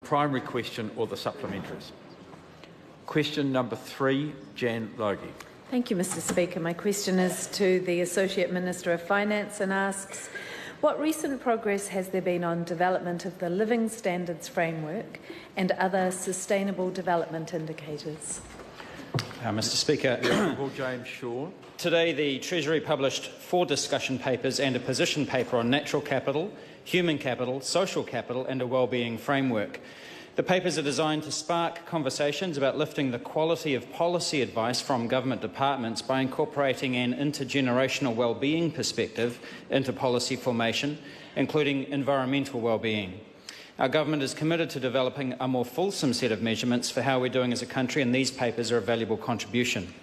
primary question or the supplementaries. Question number 3, Jan Logie. Thank you, Mr Speaker. My question is to the Associate Minister of Finance and asks, what recent progress has there been on development of the Living Standards Framework and other sustainable development indicators? Mr Speaker, James Shaw. Today the Treasury published 4 discussion papers and a position paper on natural capital, human capital, social capital and a wellbeing framework. The papers are designed to spark conversations about lifting the quality of policy advice from government departments by incorporating an intergenerational wellbeing perspective into policy formation, including environmental wellbeing. Our government is committed to developing a more fulsome set of measurements for how we're doing as a country, and these papers are a valuable contribution.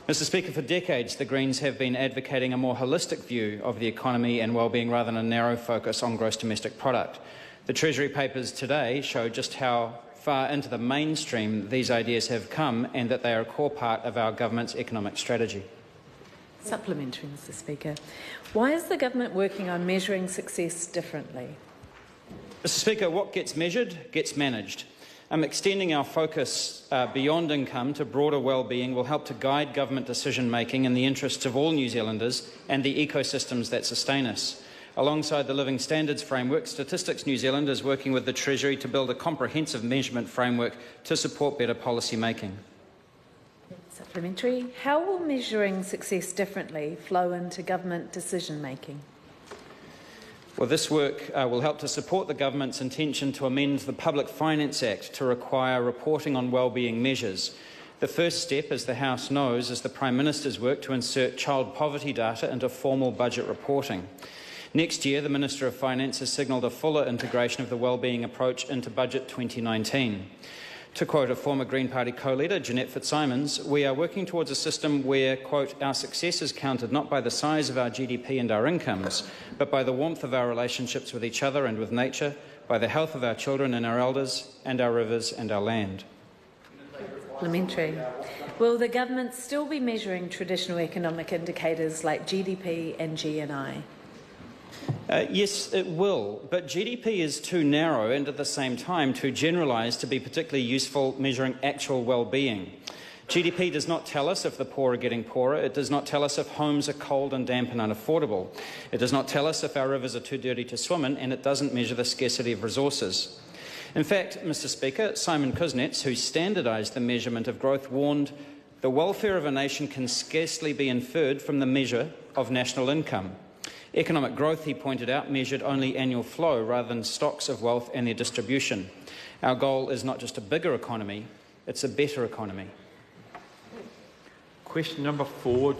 Mr Speaker, for decades the Greens have been advocating a more holistic view of the economy and wellbeing rather than a narrow focus on gross domestic product. The Treasury papers today show just how far into the mainstream these ideas have come and that they are a core part of our government's economic strategy. Supplementary, Mr Speaker. Why is the government working on measuring success differently? Mr Speaker, what gets measured gets managed. Extending our focus beyond income to broader wellbeing will help to guide government decision-making in the interests of all New Zealanders and the ecosystems that sustain us. Alongside the Living Standards Framework, Statistics New Zealand is working with the Treasury to build a comprehensive measurement framework to support better policy making. Supplementary. How will measuring success differently flow into government decision-making? Well, this work will help to support the government's intention to amend the Public Finance Act to require reporting on wellbeing measures. The first step, as the House knows, is the Prime Minister's work to insert child poverty data into formal budget reporting. Next year, the Minister of Finance has signalled a fuller integration of the wellbeing approach into Budget 2019. To quote a former Green Party co-leader, Jeanette Fitzsimons, we are working towards a system where, quote, our success is counted not by the size of our GDP and our incomes, but by the warmth of our relationships with each other and with nature, by the health of our children and our elders, and our rivers and our land. Supplementary. Will the government still be measuring traditional economic indicators like GDP and GNI? Yes, it will, but GDP is too narrow and at the same time too generalised to be particularly useful measuring actual well-being. GDP does not tell us if the poor are getting poorer. It does not tell us if homes are cold and damp and unaffordable. It does not tell us if our rivers are too dirty to swim in, and it doesn't measure the scarcity of resources. In fact, Mr Speaker, Simon Kuznets, who standardised the measurement of growth, warned the welfare of a nation can scarcely be inferred from the measure of national income. Economic growth, he pointed out, measured only annual flow rather than stocks of wealth and their distribution. Our goal is not just a bigger economy, it's a better economy. Question number 4.